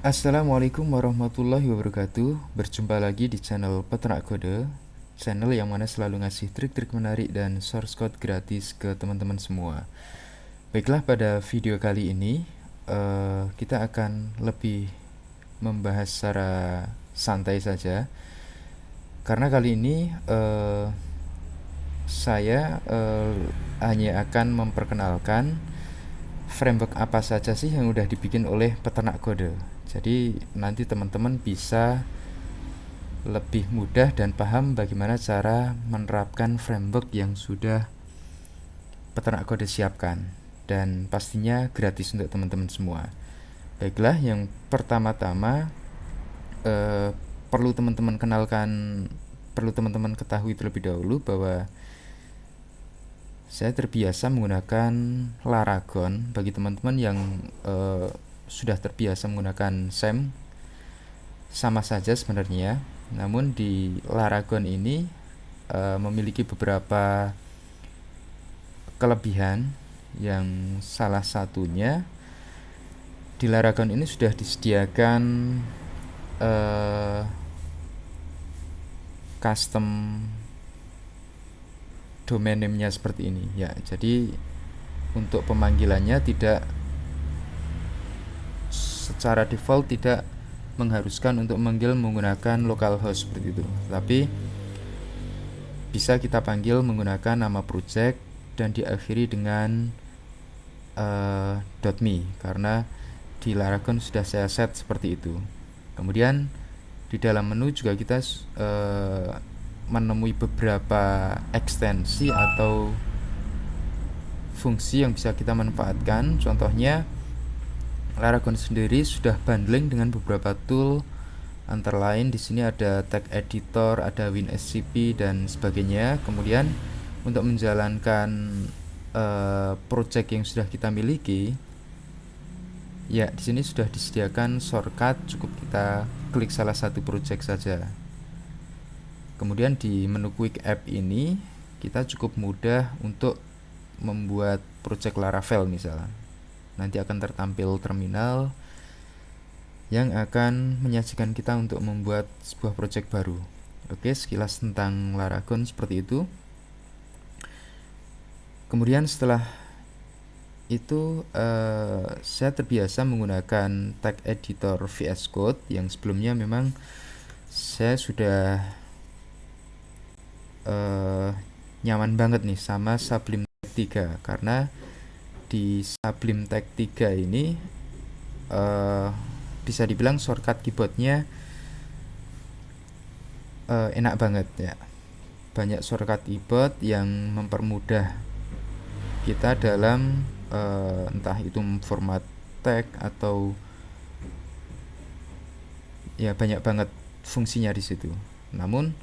Assalamualaikum warahmatullahi wabarakatuh. Berjumpa lagi di channel Peternak Kode, channel yang mana selalu ngasih trik-trik menarik dan source code gratis ke teman-teman semua. Baiklah, pada video kali ini kita akan lebih membahas secara santai saja, karena kali ini saya hanya akan memperkenalkan framework apa saja sih yang udah dibikin oleh Peternak Kode. Jadi nanti teman-teman bisa lebih mudah dan paham bagaimana cara menerapkan framework yang sudah Peternak Kode siapkan, dan pastinya gratis untuk teman-teman semua. Baiklah, yang pertama-tama eh, perlu teman-teman ketahui terlebih dahulu bahwa saya terbiasa menggunakan Laragon. Bagi teman-teman yang sudah terbiasa menggunakan SEM, sama saja sebenarnya. Namun di Laragon ini memiliki beberapa kelebihan, yang salah satunya di Laragon ini sudah disediakan custom domain name-nya seperti ini ya. Jadi untuk pemanggilannya tidak secara default tidak mengharuskan untuk memanggil menggunakan localhost seperti itu, tapi bisa kita panggil menggunakan nama project dan diakhiri dengan .me, karena di Laragon sudah saya set seperti itu. Kemudian di dalam menu juga kita menemui beberapa ekstensi atau fungsi yang bisa kita manfaatkan. Contohnya, Laragon sendiri sudah bundling dengan beberapa tool, antara lain di sini ada tag editor, ada WinSCP dan sebagainya. Kemudian untuk menjalankan project yang sudah kita miliki, ya di sini sudah disediakan shortcut, cukup kita klik salah satu project saja. Kemudian di menu quick app ini kita cukup mudah untuk membuat project Laravel misalnya. Nanti akan tertampil terminal yang akan menyajikan kita untuk membuat sebuah project baru. Oke, sekilas tentang Laragon seperti itu. Kemudian setelah itu saya terbiasa menggunakan tag editor VS Code, yang sebelumnya memang saya sudah nyaman banget nih sama Sublime Text 3, karena di Sublime Text 3 ini bisa dibilang shortcut keyboardnya enak banget ya. Banyak shortcut keyboard yang mempermudah kita dalam entah itu format tag atau ya banyak banget fungsinya di situ. Namun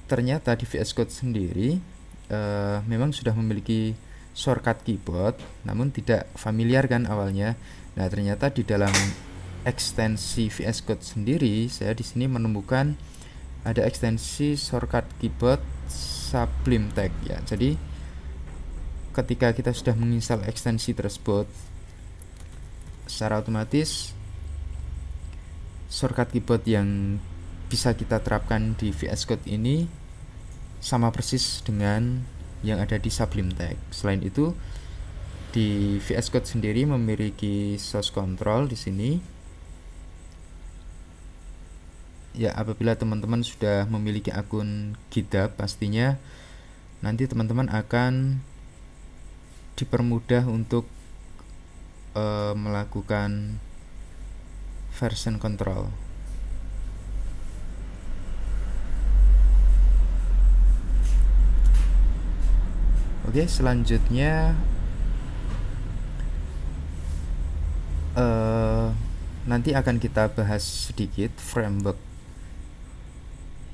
ternyata di VS Code sendiri memang sudah memiliki shortcut keyboard, namun tidak familiar kan awalnya. Nah, ternyata di dalam ekstensi VS Code sendiri, saya di sini menemukan ada ekstensi shortcut keyboard Sublime Text ya. Jadi ketika kita sudah menginstal ekstensi tersebut, secara otomatis shortcut keyboard yang bisa kita terapkan di VS Code ini sama persis dengan yang ada di Sublime Text. Selain itu, di VS Code sendiri memiliki source control di sini. Ya, apabila teman-teman sudah memiliki akun GitHub, pastinya nanti teman-teman akan dipermudah untuk melakukan version control. Oke, selanjutnya nanti akan kita bahas sedikit framework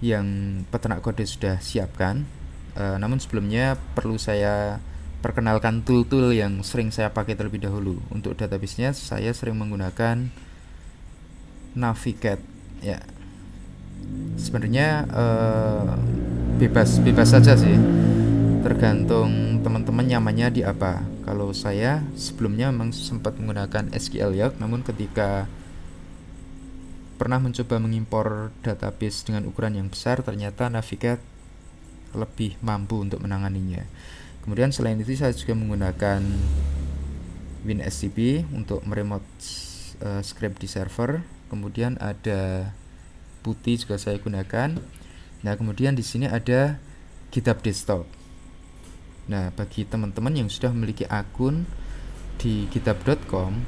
yang Peternak Kode sudah siapkan. Namun sebelumnya perlu saya perkenalkan tool-tool yang sering saya pakai terlebih dahulu. Untuk database-nya saya sering menggunakan Navicat ya. Sebenarnya bebas saja sih, tergantung teman-teman nyamannya di apa. Kalau saya sebelumnya memang sempat menggunakan SQLiac, namun ketika pernah mencoba mengimpor database dengan ukuran yang besar, ternyata Navigate lebih mampu untuk menanganinya. Kemudian selain itu saya juga menggunakan WinSCP untuk meremote script di server. Kemudian ada Putih juga saya gunakan. Nah, kemudian di sini ada GitHub Desktop. Nah, bagi teman-teman yang sudah memiliki akun di github.com,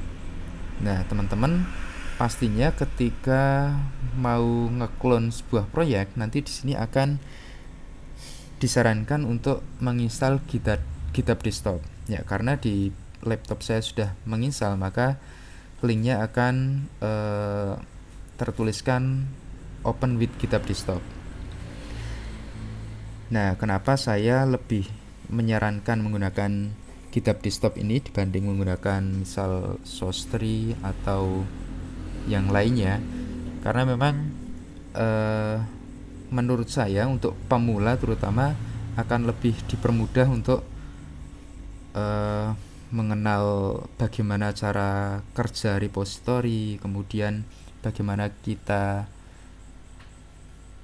nah teman-teman pastinya ketika mau ngeklon sebuah proyek, nanti di sini akan disarankan untuk menginstal GitHub Desktop. Ya, karena di laptop saya sudah menginstal, maka linknya akan tertuliskan Open with GitHub Desktop. Nah, kenapa saya lebih menyarankan menggunakan GitHub Desktop ini dibanding menggunakan misal Source3 atau yang lainnya? Karena memang menurut saya untuk pemula terutama akan lebih dipermudah untuk mengenal bagaimana cara kerja repository, kemudian bagaimana kita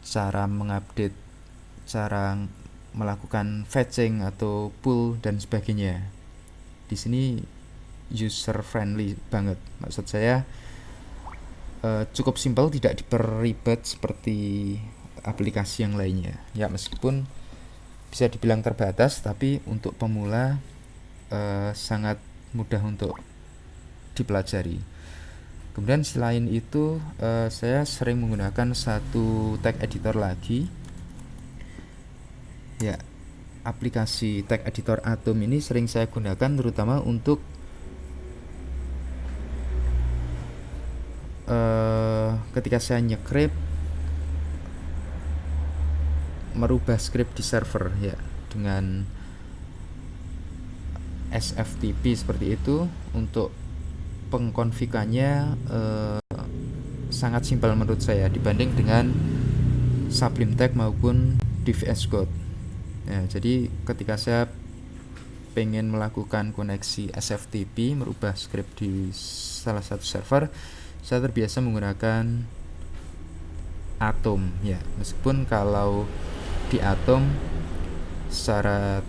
cara mengupdate, cara melakukan fetching atau pull dan sebagainya. Di sini user friendly banget. Maksud saya cukup simpel, tidak diperribet seperti aplikasi yang lainnya. Ya, meskipun bisa dibilang terbatas, tapi untuk pemula sangat mudah untuk dipelajari. Kemudian selain itu saya sering menggunakan satu tag editor lagi. Ya, aplikasi tag editor Atom ini sering saya gunakan terutama untuk ketika saya nyekrip merubah script di server, ya, dengan SFTP seperti itu. Untuk pengkonfigannya sangat simpel menurut saya dibanding dengan Sublime Text maupun VS Code. Ya, jadi ketika saya pengen melakukan koneksi SFTP, merubah script di salah satu server, saya terbiasa menggunakan Atom. Ya, meskipun kalau di Atom secara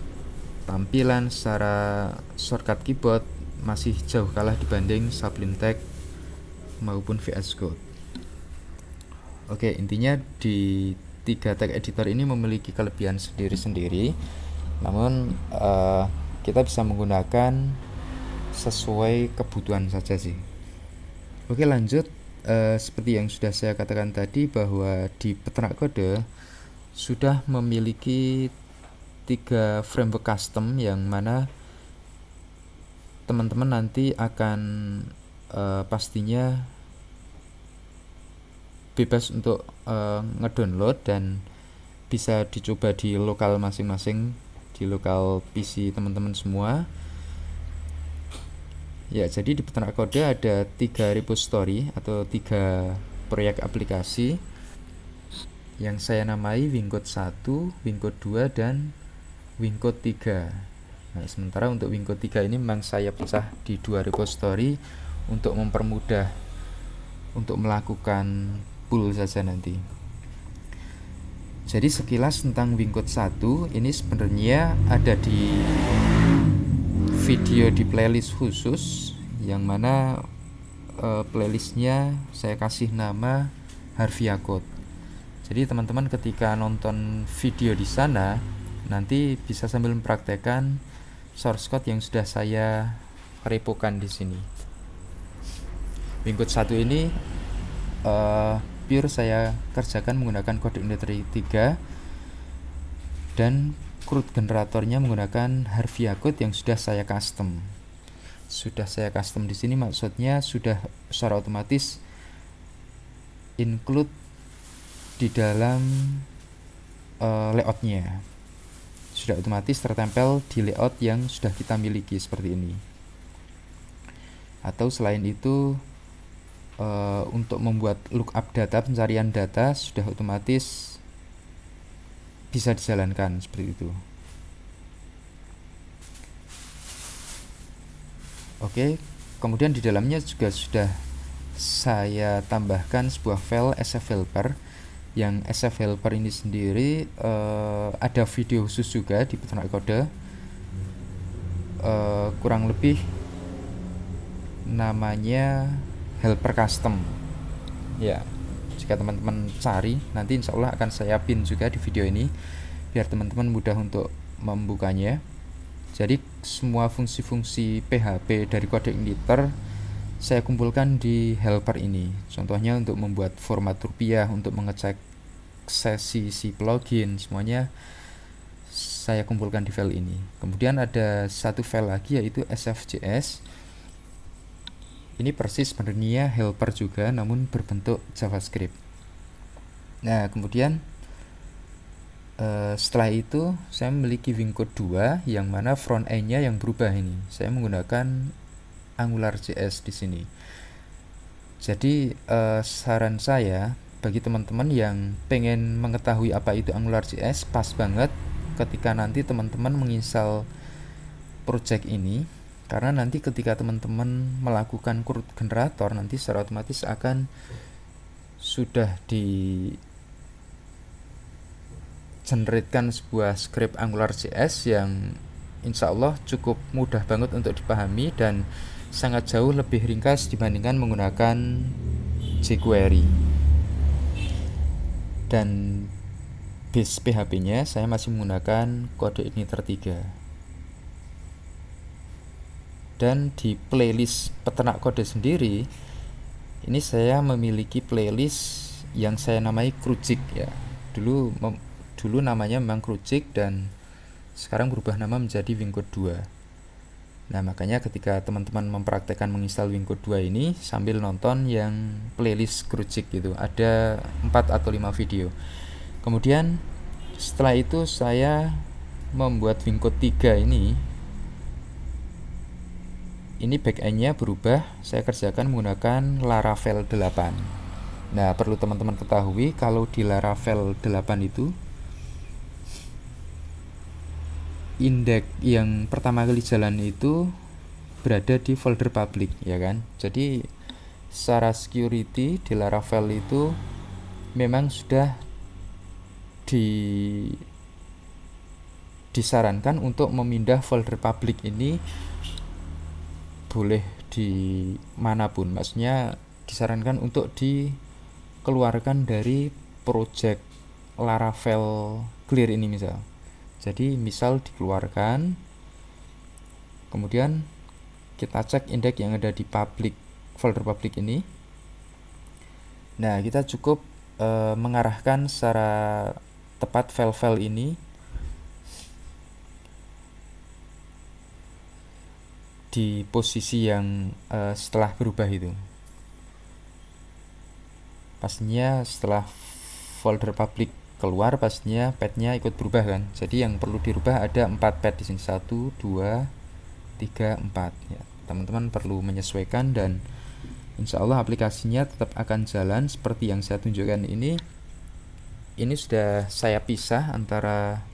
tampilan, secara shortcut keyboard masih jauh kalah dibanding Sublime Text maupun VS Code. Oke, intinya di 3 tag editor ini memiliki kelebihan sendiri-sendiri, namun kita bisa menggunakan sesuai kebutuhan saja sih. Oke, lanjut. Seperti yang sudah saya katakan tadi, bahwa di peternak kode sudah memiliki 3 framework custom yang mana teman-teman nanti akan pastinya bebas untuk ngedownload dan bisa dicoba di lokal masing-masing, di lokal PC teman-teman semua. Ya, jadi di peternak kode ada 3 repository atau 3 proyek aplikasi yang saya namai Wingcode 1, Wingcode 2, dan Wingcode 3. Nah, sementara untuk Wingcode 3 ini memang saya pecah di 2 repository untuk mempermudah untuk melakukan pull saja nanti. Jadi sekilas tentang Wingcode 1 ini sebenarnya ada di video di playlist khusus, yang mana playlistnya saya kasih nama Harvia Code. Jadi teman-teman ketika nonton video di sana nanti bisa sambil mempraktekkan source code yang sudah saya repokan di sini. Wingcode 1 ini pure saya kerjakan menggunakan kode unitary 3 dan CRUD generatornya menggunakan Harvia Code yang sudah saya custom. Sudah saya custom di sini maksudnya sudah secara otomatis include di dalam layoutnya. Sudah otomatis tertempel di layout yang sudah kita miliki seperti ini. Atau selain itu untuk membuat lookup data, pencarian data sudah otomatis bisa dijalankan seperti itu. Oke, kemudian di dalamnya juga sudah saya tambahkan sebuah file sfhelper. Yang sfhelper ini sendiri ada video khusus juga di peternak kode, kurang lebih namanya helper custom ya. Jika teman-teman cari, nanti insya Allah akan saya pin juga di video ini biar teman-teman mudah untuk membukanya. Jadi semua fungsi-fungsi PHP dari kode igniter saya kumpulkan di helper ini. Contohnya untuk membuat format rupiah, untuk mengecek sesi si plugin, semuanya saya kumpulkan di file ini. Kemudian ada satu file lagi yaitu sfjs. Ini persis sebenarnya helper juga, namun berbentuk JavaScript. Nah, kemudian setelah itu saya memiliki Wingcode 2 yang mana front end-nya yang berubah ini. Saya menggunakan AngularJS di sini. Jadi saran saya bagi teman-teman yang pengen mengetahui apa itu AngularJS, pas banget ketika nanti teman-teman menginstal project ini, karena nanti ketika teman-teman melakukan CRUD generator, nanti secara otomatis akan sudah di generatekan sebuah script AngularJS yang insya Allah cukup mudah banget untuk dipahami dan sangat jauh lebih ringkas dibandingkan menggunakan jQuery. Dan base PHP-nya saya masih menggunakan kode igniter 3. Dan di playlist peternak kode sendiri, ini saya memiliki playlist yang saya namai Krucik ya. Dulu namanya memang Krucik dan sekarang berubah nama menjadi Wingcode 2. Nah, makanya ketika teman-teman mempraktekkan menginstal Wingcode 2 ini sambil nonton yang playlist Krucik gitu, ada 4 atau 5 video. Kemudian setelah itu saya membuat Wingcode 3 ini backend-nya berubah, saya kerjakan menggunakan Laravel 8. Nah, perlu teman-teman ketahui kalau di Laravel 8 itu indeks yang pertama kali jalan itu berada di folder public ya kan. Jadi secara security di Laravel itu memang sudah disarankan untuk memindah folder public ini boleh di manapun, maksudnya disarankan untuk dikeluarkan dari project Laravel clear ini misal. Jadi misal dikeluarkan, kemudian kita cek indeks yang ada di public, folder public ini. Nah, kita cukup mengarahkan secara tepat file-file ini di posisi yang setelah berubah itu. Pastinya setelah folder public keluar, pastinya path-nya ikut berubah kan. Jadi yang perlu dirubah ada 4 path di sini, 1, 2, 3, 4 ya. Teman-teman perlu menyesuaikan dan insya Allah aplikasinya tetap akan jalan seperti yang saya tunjukkan ini. Ini sudah saya pisah antara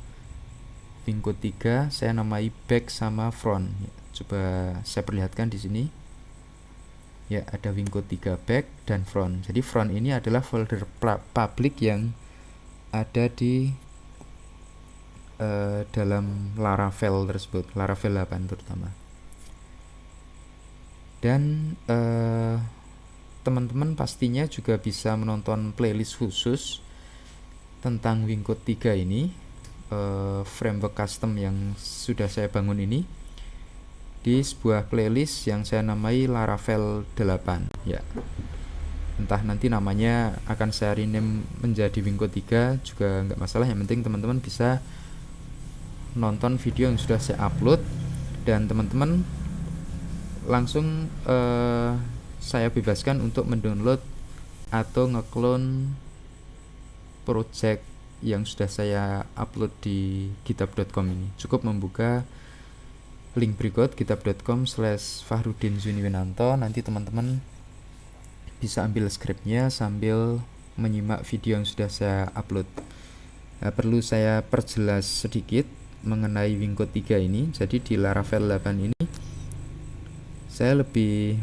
Wingcode 3, saya namai back sama front ya. Coba saya perlihatkan di sini. Ya, ada Wingcode 3 back dan front. Jadi front ini adalah folder public yang ada di dalam Laravel tersebut, Laravel 8 terutama. Dan teman-teman pastinya juga bisa menonton playlist khusus tentang Wingcode 3 ini, framework custom yang sudah saya bangun ini, di sebuah playlist yang saya namai Laravel 8 ya. Entah nanti namanya akan saya rename menjadi Wingcode 3 juga nggak masalah, yang penting teman-teman bisa nonton video yang sudah saya upload dan teman-teman langsung saya bebaskan untuk mendownload atau ngeklon project yang sudah saya upload di github.com ini. Cukup membuka link berikut github.com/Fahrudin_Zuniwinanto. Nanti teman-teman bisa ambil scriptnya sambil menyimak video yang sudah saya upload. Perlu saya perjelas sedikit mengenai Wingcode 3 ini. Jadi di Laravel 8 ini saya lebih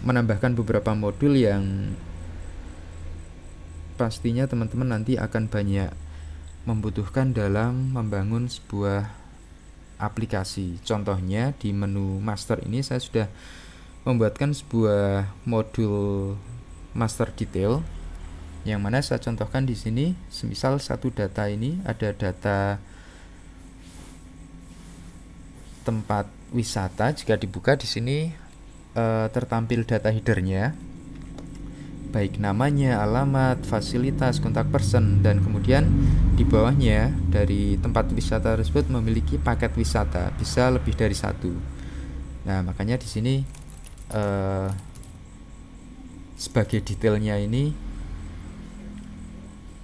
menambahkan beberapa modul yang pastinya teman-teman nanti akan banyak membutuhkan dalam membangun sebuah aplikasi. Contohnya di menu master ini saya sudah membuatkan sebuah modul master detail yang mana saya contohkan di sini. Semisal satu data ini ada data tempat wisata, jika dibuka di sini tertampil data headernya, baik namanya, alamat, fasilitas, kontak person, dan kemudian di bawahnya dari tempat wisata tersebut memiliki paket wisata, bisa lebih dari satu. Nah, makanya di sini sebagai detailnya ini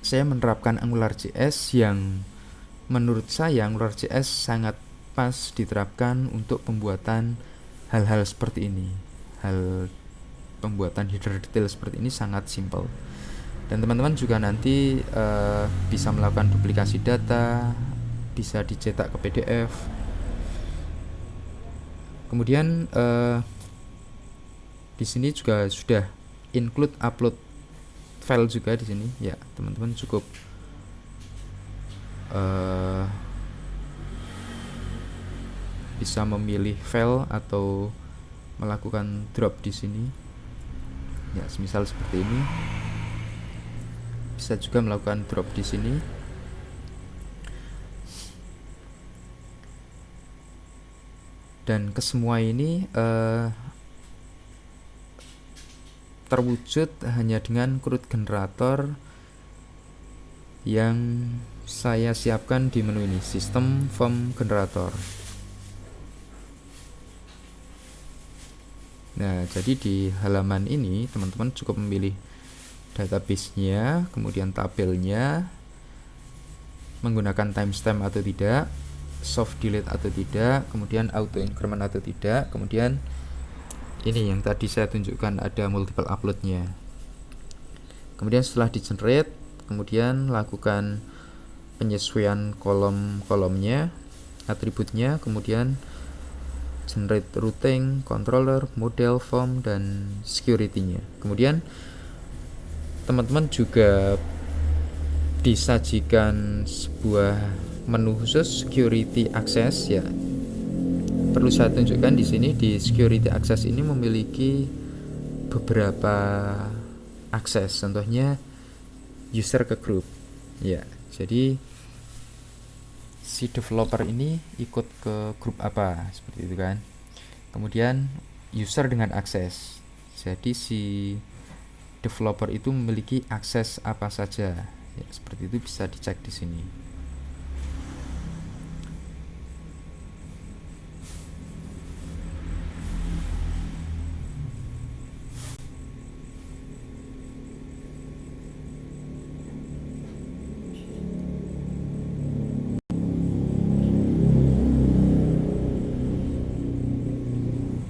saya menerapkan AngularJS yang menurut saya AngularJS sangat pas diterapkan untuk pembuatan hal-hal seperti ini. Hal pembuatan header detail seperti ini sangat simple. Dan teman-teman juga nanti bisa melakukan duplikasi data, bisa dicetak ke PDF. Kemudian di sini juga sudah include upload file juga di sini. Ya, teman-teman cukup bisa memilih file atau melakukan drop di sini. Ya, semisal seperti ini. Bisa juga melakukan drop di sini. Dan kesemua ini terwujud hanya dengan CRUD generator yang saya siapkan di menu ini, System Form Generator. Nah, jadi di halaman ini teman-teman cukup memilih database-nya, kemudian tabelnya, menggunakan timestamp atau tidak, soft delete atau tidak, kemudian auto increment atau tidak, kemudian ini yang tadi saya tunjukkan ada multiple uploadnya. Kemudian setelah di generate, kemudian lakukan penyesuaian kolom-kolomnya, atributnya, kemudian generate routing, controller, model, form, dan security-nya. Kemudian teman-teman juga disajikan sebuah menu khusus security access ya. Perlu saya tunjukkan di sini, di security access ini memiliki beberapa akses, contohnya user ke grup ya. Jadi si developer ini ikut ke grup apa, seperti itu kan. Kemudian user dengan akses, jadi si developer itu memiliki akses apa saja ya, seperti itu bisa dicek di sini.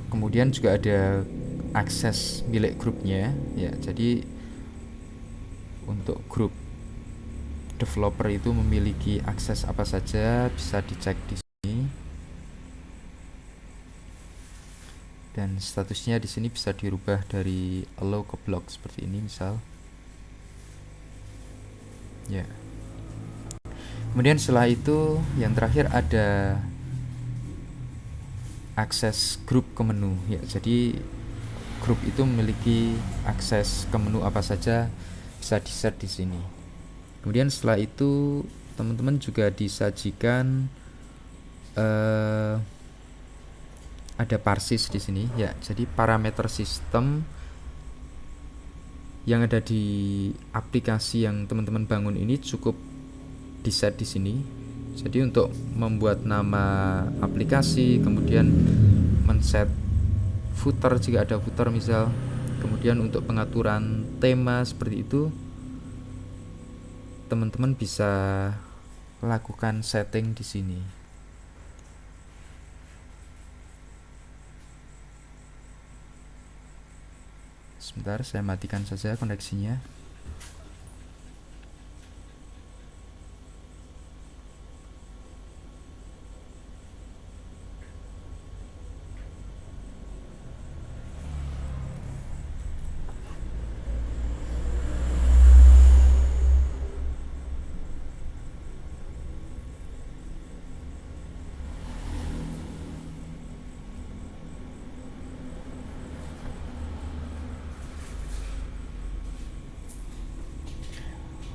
Kemudian juga ada akses milik grupnya ya. Jadi untuk grup developer itu memiliki akses apa saja bisa dicek di sini. Dan statusnya di sini bisa dirubah dari allow ke block seperti ini misal. Ya. Kemudian setelah itu yang terakhir ada akses grup ke menu ya. Jadi grup itu memiliki akses ke menu apa saja bisa di-set di sini. Kemudian setelah itu teman-teman juga disajikan ada parsis di sini ya. Jadi parameter sistem yang ada di aplikasi yang teman-teman bangun ini cukup di-set di sini. Jadi untuk membuat nama aplikasi, kemudian men-set footer jika ada footer misal, kemudian untuk pengaturan tema seperti itu, teman-teman bisa lakukan setting di sini. Sebentar, saya matikan saja koneksinya.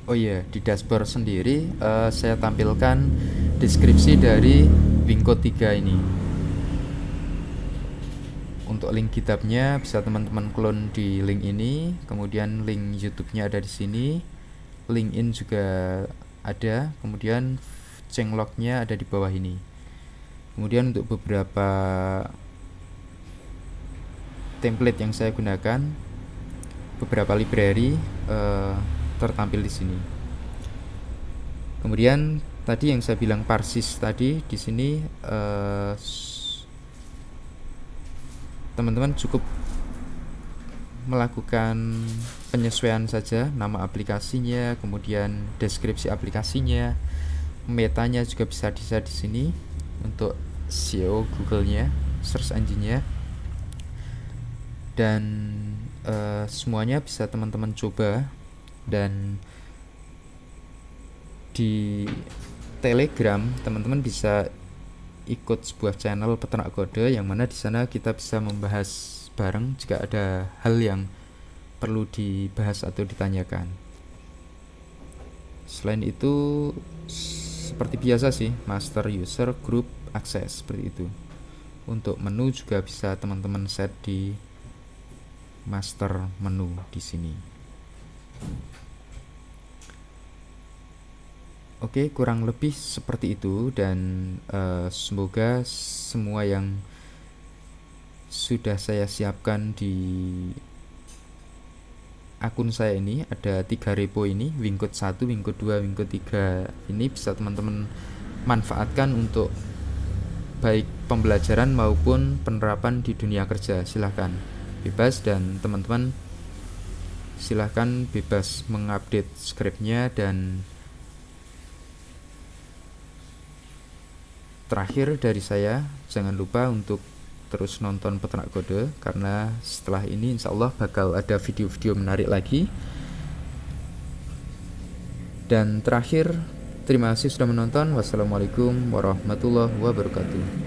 Oh iya, di dashboard sendiri saya tampilkan deskripsi dari Wingcode 3 ini. Untuk link GitHub-nya bisa teman-teman clone di link ini, kemudian link YouTube-nya ada di sini, LinkedIn juga ada, kemudian changelog-nya ada di bawah ini. Kemudian untuk beberapa template yang saya gunakan, beberapa library tertampil di sini. Kemudian tadi yang saya bilang parsis tadi di sini teman-teman cukup melakukan penyesuaian saja nama aplikasinya, kemudian deskripsi aplikasinya, metanya juga bisa di sini untuk SEO Google-nya, search engine-nya, dan semuanya bisa teman-teman coba. Dan di Telegram teman-teman bisa ikut sebuah channel peternak kode yang mana di sana kita bisa membahas bareng jika ada hal yang perlu dibahas atau ditanyakan. Selain itu seperti biasa sih, master user group akses seperti itu. Untuk menu juga bisa teman-teman set di master menu di sini. Oke, kurang lebih seperti itu, dan semoga semua yang sudah saya siapkan di akun saya ini, ada 3 repo ini, Wingcode 1, Wingcode 2, Wingcode 3 ini bisa teman-teman manfaatkan untuk baik pembelajaran maupun penerapan di dunia kerja. Silahkan bebas, dan teman-teman silahkan bebas mengupdate scriptnya. Dan terakhir dari saya, jangan lupa untuk terus nonton Peternak Kode, karena setelah ini insya Allah bakal ada video-video menarik lagi. Dan terakhir, terima kasih sudah menonton. Wassalamualaikum warahmatullahi wabarakatuh.